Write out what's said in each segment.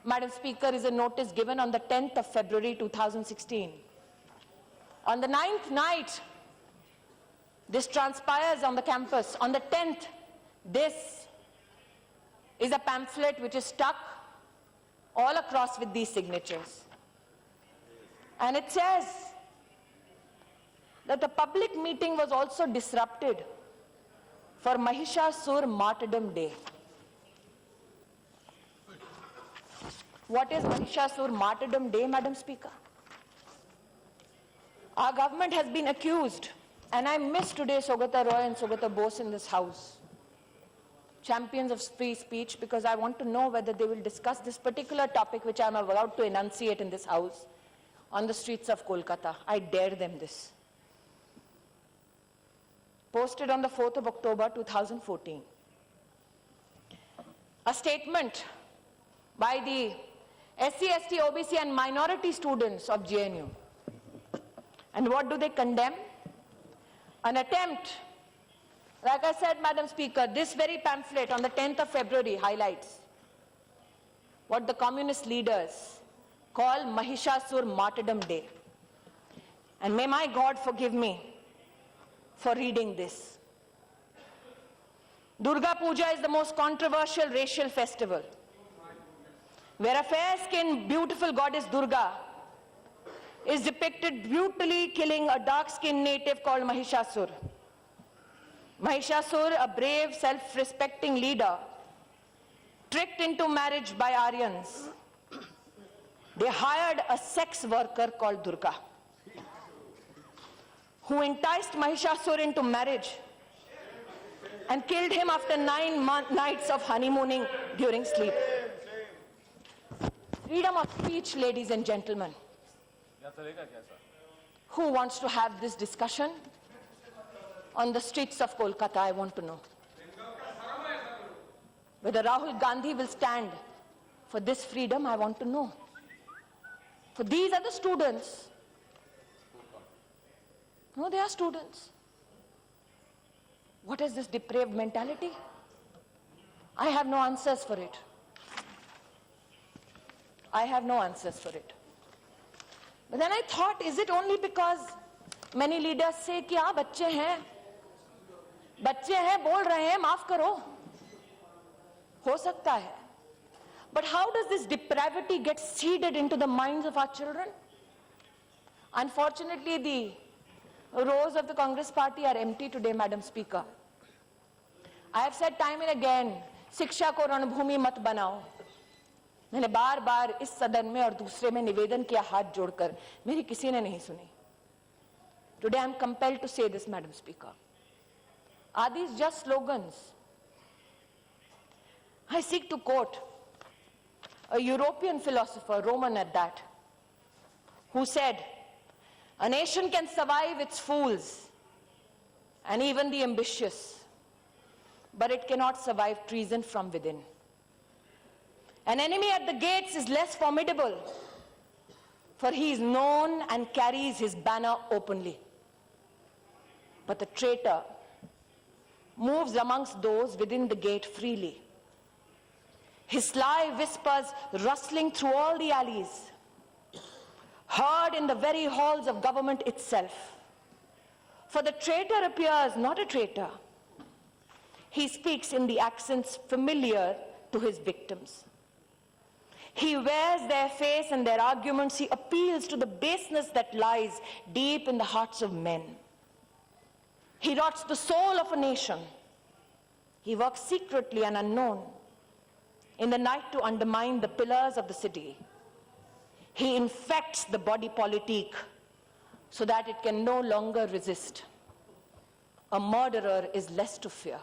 Madam Speaker, is a notice given on the 10th of February 2016. On the 9th night, this transpires on the campus. On the 10th, this is a pamphlet which is stuck all across with these signatures. And it says that the public meeting was also disrupted for Mahishasur Martyrdom Day. What is Mahishasur Martyrdom Day, Madam Speaker? Our government has been accused, and I miss today Saugata Roy and Saugata Bose in this house, champions of free speech, because I want to know whether they will discuss this particular topic which I am about to enunciate in this house on the streets of Kolkata. I dare them this. Posted on the 4th of October 2014. A statement by the SC, ST, OBC and minority students of JNU. And what do they condemn? An attempt, like I said, Madam Speaker, this very pamphlet on the 10th of February highlights what the communist leaders call Mahishasur Martyrdom Day. And may my God forgive me for reading this. Durga Puja is the most controversial racial festival, where a fair-skinned, beautiful goddess Durga is depicted brutally killing a dark-skinned native called Mahishasur. Mahishasur, a brave, self-respecting leader, tricked into marriage by Aryans. They hired a sex worker called Durga, who enticed Mahishasur into marriage and killed him after 9 nights of honeymooning during sleep. Freedom of speech, ladies and gentlemen. Who wants to have this discussion on the streets of Kolkata? I want to know. Whether Rahul Gandhi will stand for this freedom, I want to know. For these are the students. No, they are students. What is this depraved mentality? I have no answers for it. I have no answers for it. But then I thought, is it only because many leaders say कि हाँ बच्चे हैं बोल रहे हैं माफ करो, हो सकता है. But how does this depravity get seeded into the minds of our children? Unfortunately, the rows of the Congress party are empty today, Madam Speaker. I have said time and again, शिक्षा को रणभूमि मत बनाओ. मैंने बार बार इस सदन में और दूसरे में निवेदन किया हाथ जोड़कर, मेरी किसी ने नहीं सुनी. Today I am compelled to say this, Madam Speaker. Are these just slogans? I seek to quote a European philosopher, Roman at that, who said, "A nation can survive its fools and even the ambitious, but it cannot survive treason from within. An enemy at the gates is less formidable, for he is known and carries his banner openly. But the traitor moves amongst those within the gate freely. His sly whispers rustling through all the alleys, heard in the very halls of government itself. For the traitor appears not a traitor. He speaks in the accents familiar to his victims. He wears their face and their arguments. He appeals to the baseness that lies deep in the hearts of men. He rots the soul of a nation. He works secretly and unknown in the night to undermine the pillars of the city. He infects the body politic so that it can no longer resist. A murderer is less to fear."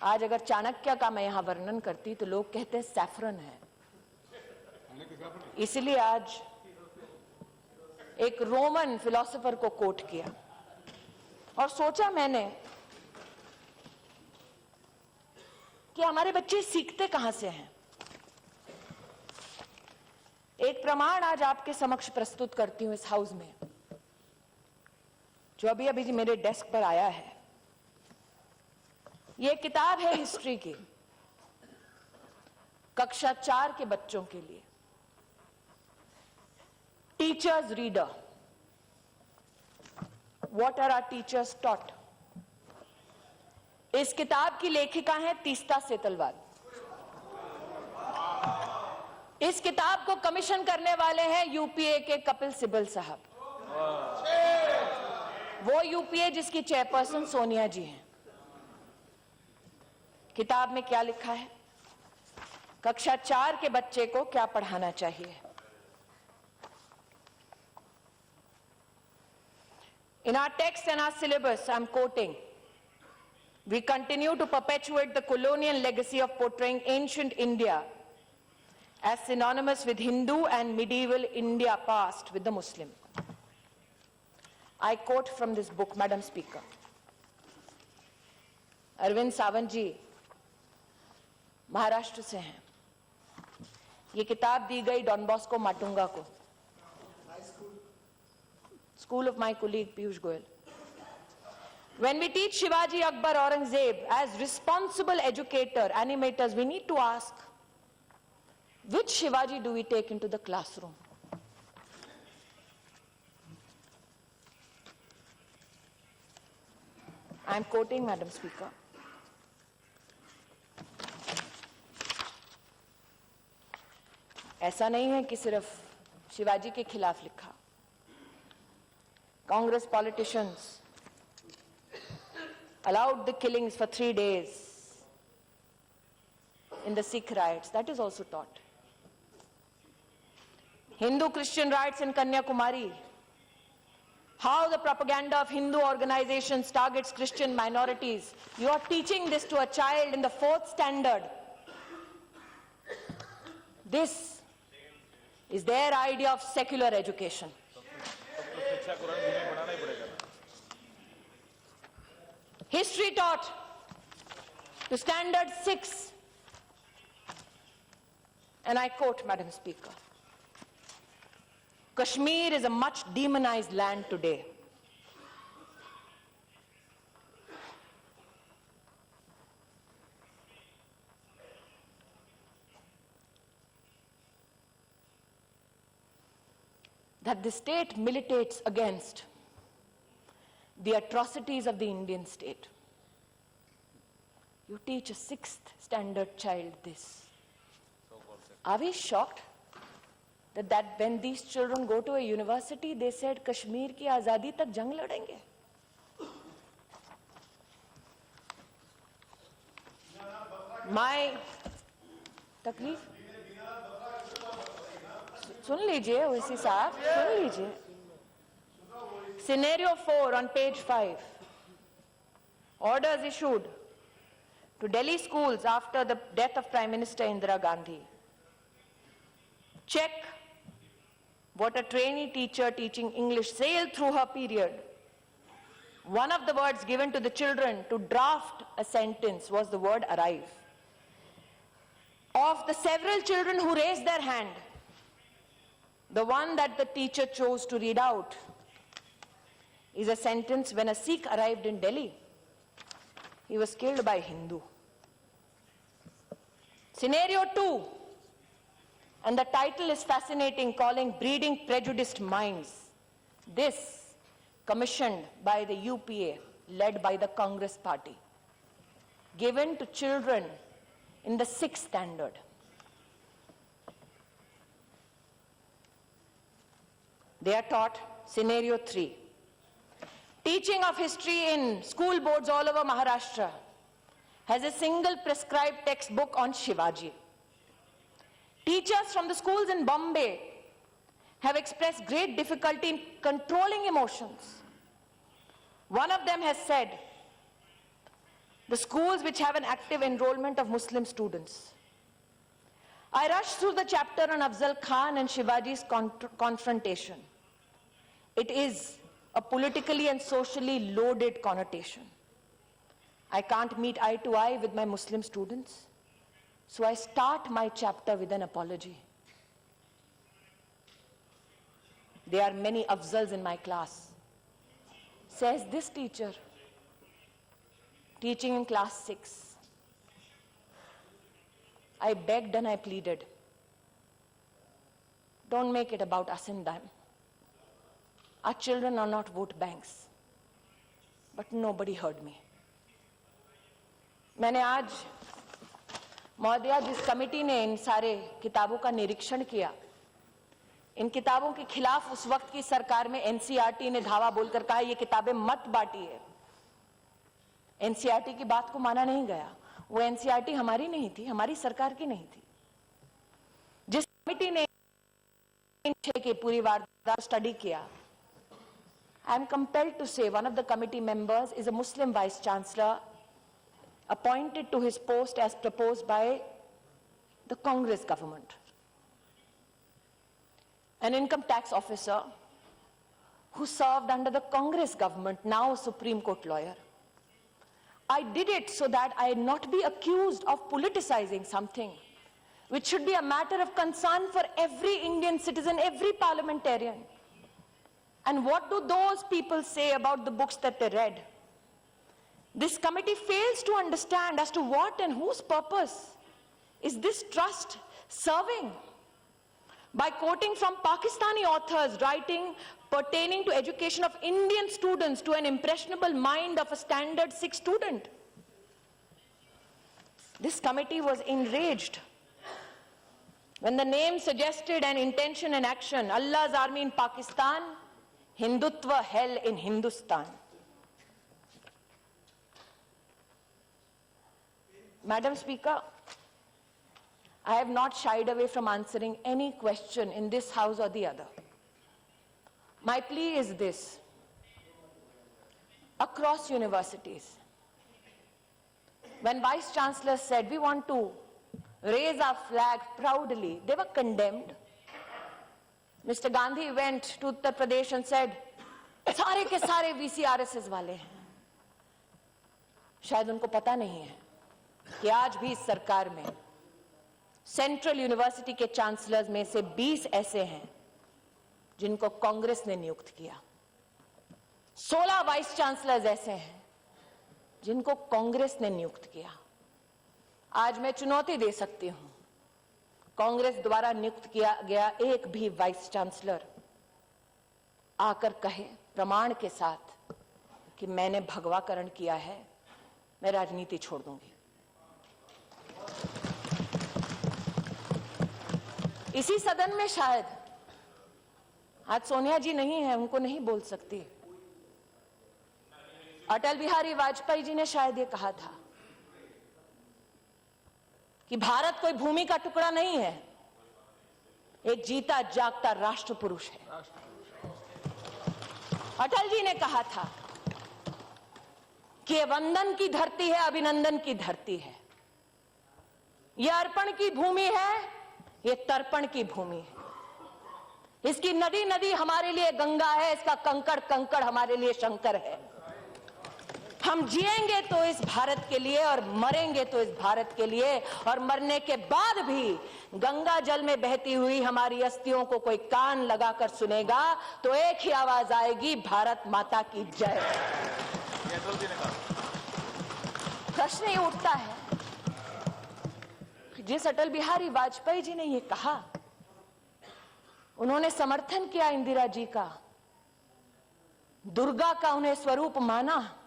आज अगर चाणक्य का मैं यहाँ वर्णन करती तो लोग कहते हैं सैफरन है. इसलिए आज एक रोमन फिलोसोफर को कोट किया और सोचा मैंने कि हमारे बच्चे सीखते कहां से हैं. एक प्रमाण आज आपके समक्ष प्रस्तुत करती हूं इस हाउस में, जो अभी अभी मेरे डेस्क पर आया है. ये किताब है हिस्ट्री की. कक्षा 4 के बच्चों के लिए। Teachers reader. What are our teachers taught? इस किताब की लेखिका है तीस्ता सेतलवाल। इस किताब को कमीशन करने वाले हैं यूपीए के कपिल सिब्बल साहब, वो यूपीए जिसकी चेयरपर्सन सोनिया जी हैं। किताब में क्या लिखा है, कक्षा 4 के बच्चे को क्या पढ़ाना चाहिए। In our text and our syllabus, I'm quoting, we continue to perpetuate the colonial legacy of portraying ancient India as synonymous with Hindu and medieval India past with the Muslim. I quote from this book, Madam Speaker. Arvind Sawant जी महाराष्ट्र से हैं। ये किताब दी गई don Bosco Matunga को, school of my colleague Piyush Goyal. When we teach Shivaji, Akbar, Aurangzeb as responsible educator, animators, we need to ask, which Shivaji do we take into the classroom? I am quoting, Madam Speaker. ऐसा नहीं है कि सिर्फ शिवाजी के खिलाफ लिखा। Congress politicians allowed the killings for 3 days in the Sikh riots. That is also taught. Hindu-Christian riots in Kanyakumari. How the propaganda of Hindu organizations targets Christian minorities. You are teaching this to a child in the 4th standard. This is their idea of secular education. History taught to standard 6. And I quote, Madam Speaker, Kashmir is a much demonized land today. That the state militates against the atrocities of the Indian state. You teach a 6th standard child this. Are we shocked that when these children go to a university, they said Kashmir ki azadi tak jang ladenge? My तकलीफ सुन लीजिए ओवैसी साहब, सुन लीजिए। Scenario 4 on page 5. Orders issued to Delhi schools after the death of Prime Minister Indira Gandhi. Check what a trainee teacher teaching English sailed through her period. One of the words given to the children to draft a sentence was the word arrive. Of the several children who raised their hand, the one that the teacher chose to read out is a sentence: when a Sikh arrived in Delhi, he was killed by a Hindu. Scenario 2, and the title is fascinating, calling Breeding Prejudiced Minds. This commissioned by the UPA, led by the Congress party, given to children in the 6th standard. They are taught scenario 3. Teaching of history in school boards all over Maharashtra has a single prescribed textbook on Shivaji. Teachers from the schools in Bombay have expressed great difficulty in controlling emotions. One of them has said, the schools which have an active enrollment of Muslim students. I rushed through the chapter on Afzal Khan and Shivaji's confrontation. It is a politically and socially loaded connotation. I can't meet eye to eye with my Muslim students, so I start my chapter with an apology. There are many Afzals in my class, says this teacher, teaching in class 6. I begged and I pleaded. Don't make it about us and them. Our children are not vote banks. But nobody heard me. मैंने आज महोदया जिस committee ने इन सारे किताबों का निरीक्षण किया, इन किताबों के खिलाफ उस वक्त की सरकार में एनसीईआरटी ने धावा बोलकर कहा ये किताबें मत बांटिए। एनसीईआरटी की बात को माना नहीं गया। वो एनसीईआरटी हमारी नहीं थी, हमारी सरकार की नहीं थी। जिस कमेटी ने की पूरी वारदात स्टडी किया, I am compelled to say one of the committee members is a Muslim vice chancellor appointed to his post as proposed by the Congress government. An income tax officer who served under the Congress government, now a Supreme Court lawyer. I did it so that I not be accused of politicizing something which should be a matter of concern for every Indian citizen, every parliamentarian. And what do those people say about the books that they read? This committee fails to understand as to what and whose purpose is this trust serving. By quoting from Pakistani authors writing pertaining to education of Indian students to an impressionable mind of a standard 6 student. This committee was enraged when the name suggested an intention and action, Allah's army in Pakistan, Hindutva hell in Hindustan. Madam Speaker, I have not shied away from answering any question in this house or the other. My plea is this. Across universities, when Vice Chancellor said we want to raise our flag proudly, they were condemned. Mr. Gandhi went to Uttar Pradesh and said, सारे के सारे VCRSS वाले हैं। शायद उनको पता नहीं है कि आज भी इस सरकार में सेंट्रल यूनिवर्सिटी के चांसलर्स में से 20 ऐसे हैं जिनको कांग्रेस ने नियुक्त किया। 16 वाइस चांसलर्स ऐसे हैं जिनको कांग्रेस ने नियुक्त किया। आज मैं चुनौती दे सकती हूं, कांग्रेस द्वारा नियुक्त किया गया एक भी वाइस चांसलर आकर कहे प्रमाण के साथ कि मैंने भगवाकरण किया है, मैं राजनीति छोड़ दूंगी। इसी सदन में शायद आज सोनिया जी नहीं है, उनको नहीं बोल सकती। अटल बिहारी वाजपेयी जी ने शायद ये कहा था कि भारत कोई भूमि का टुकड़ा नहीं है, एक जीता जागता राष्ट्र पुरुष है। अटल जी ने कहा था कि ये वंदन की धरती है, अभिनंदन की धरती है, ये अर्पण की भूमि है, ये तर्पण की भूमि है। इसकी नदी नदी हमारे लिए गंगा है, इसका कंकड़ कंकड़ हमारे लिए शंकर है। हम जिएंगे तो इस भारत के लिए और मरेंगे तो इस भारत के लिए, और मरने के बाद भी गंगा जल में बहती हुई हमारी अस्थियों को कोई कान लगाकर सुनेगा तो एक ही आवाज आएगी, भारत माता की जय। प्रश्न ये उठता है, जिस अटल बिहारी वाजपेयी जी ने ये कहा, उन्होंने समर्थन किया इंदिरा जी का, दुर्गा का उन्हें स्वरूप माना।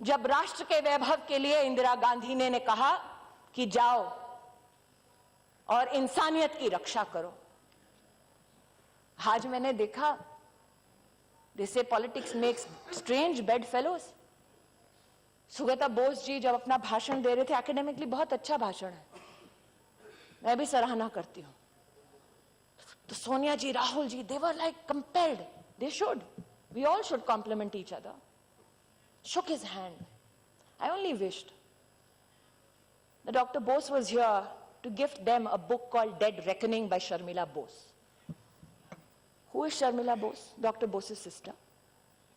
जब राष्ट्र के वैभव के लिए इंदिरा गांधी ने कहा कि जाओ और इंसानियत की रक्षा करो। आज मैंने देखा, they say politics makes strange bedfellows। Sugata Bose ji जब अपना भाषण दे रहे थे, एकेडमिकली बहुत अच्छा भाषण है, मैं भी सराहना करती हूं, तो सोनिया जी, Rahul ji, they were like compelled, they should, we all should compliment each other, shook his hand. I only wished that Dr. Bose was here to gift them a book called Dead Reckoning by Sharmila Bose. Who is Sharmila Bose? Dr. Bose's sister,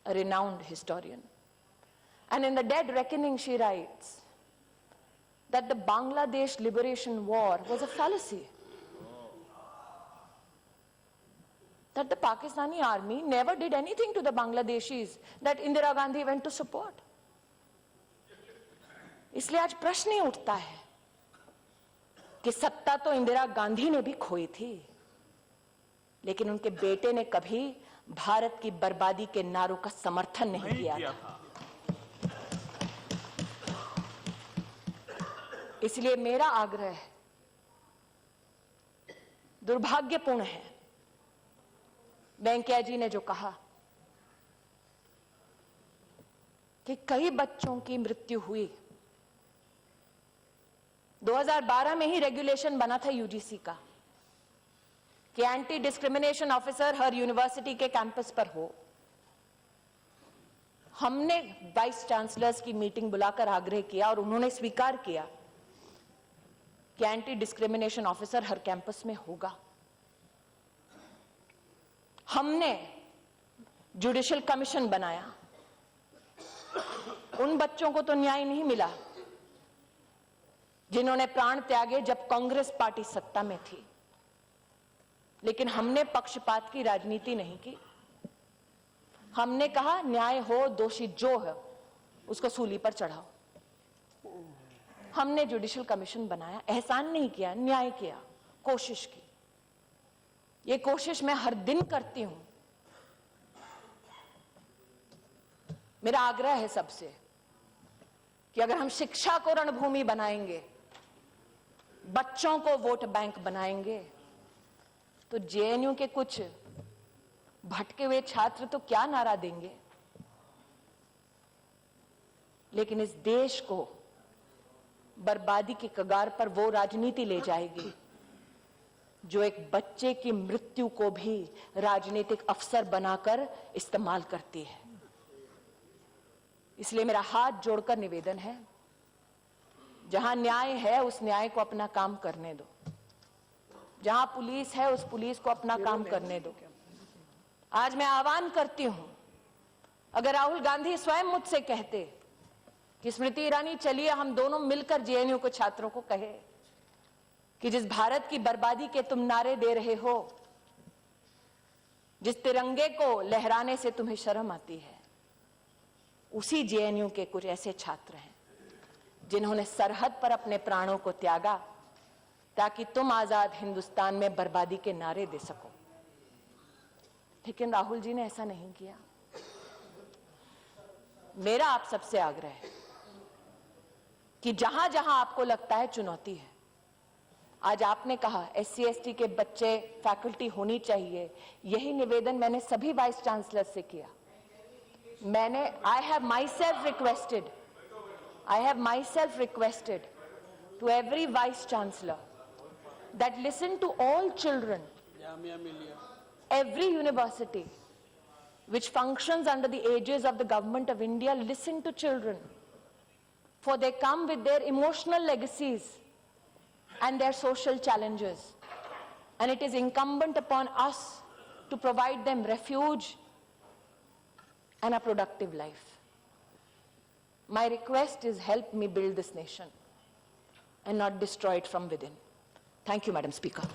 a renowned historian. And in the Dead Reckoning she writes that the Bangladesh Liberation War was a fallacy. That the Pakistani army never did anything to the Bangladeshis that Indira Gandhi went to support. इसलिए आज प्रश्न ही उठता है कि सत्ता तो इंदिरा गांधी ने भी खोई थी, लेकिन उनके बेटे ने कभी भारत की बर्बादी के नारों का समर्थन नहीं किया था। इसलिए मेरा आग्रह है, दुर्भाग्यपूर्ण है वेंकैया जी ने जो कहा कि कई बच्चों की मृत्यु हुई। 2012 में ही रेगुलेशन बना था यूजीसी का कि एंटी डिस्क्रिमिनेशन ऑफिसर हर यूनिवर्सिटी के कैंपस पर हो। हमने वाइस चांसलर्स की मीटिंग बुलाकर आग्रह किया और उन्होंने स्वीकार किया कि एंटी डिस्क्रिमिनेशन ऑफिसर हर कैंपस में होगा। हमने जुडिशियल कमीशन बनाया। उन बच्चों को तो न्याय नहीं मिला जिन्होंने प्राण त्यागे जब कांग्रेस पार्टी सत्ता में थी, लेकिन हमने पक्षपात की राजनीति नहीं की। हमने कहा न्याय हो, दोषी जो है उसको सूली पर चढ़ाओ। हमने जुडिशियल कमीशन बनाया, एहसान नहीं किया, न्याय किया, कोशिश की। ये कोशिश मैं हर दिन करती हूं। मेरा आग्रह है सबसे कि अगर हम शिक्षा को रणभूमि बनाएंगे, बच्चों को वोट बैंक बनाएंगे, तो जेएनयू के कुछ भटके हुए छात्र तो क्या नारा देंगे, लेकिन इस देश को बर्बादी की कगार पर वो राजनीति ले जाएगी जो एक बच्चे की मृत्यु को भी राजनीतिक अवसर बनाकर इस्तेमाल करती है। इसलिए मेरा हाथ जोड़कर निवेदन है, जहां न्याय है उस न्याय को अपना काम करने दो, जहां पुलिस है उस पुलिस को अपना काम करने दो। आज मैं आह्वान करती हूं, अगर राहुल गांधी स्वयं मुझसे कहते कि स्मृति ईरानी चलिए हम दोनों मिलकर जेएनयू के छात्रों को कहे कि जिस भारत की बर्बादी के तुम नारे दे रहे हो, जिस तिरंगे को लहराने से तुम्हें शर्म आती है, उसी जेएनयू के कुछ ऐसे छात्र हैं जिन्होंने सरहद पर अपने प्राणों को त्यागा ताकि तुम आजाद हिंदुस्तान में बर्बादी के नारे दे सको। लेकिन राहुल जी ने ऐसा नहीं किया। मेरा आप सबसे आग्रह है कि जहां जहां आपको लगता है चुनौती है, आज आपने कहा SC ST के बच्चे फैकल्टी होनी चाहिए, यही निवेदन मैंने सभी वाइस चांसलर से किया। I have myself requested to every vice chancellor that listen to all children, every university which functions under the aegis of the government of India, listen to children, for they come with their emotional legacies and their social challenges, and it is incumbent upon us to provide them refuge and a productive life. My request is help me build this nation and not destroy it from within. Thank you, Madam Speaker.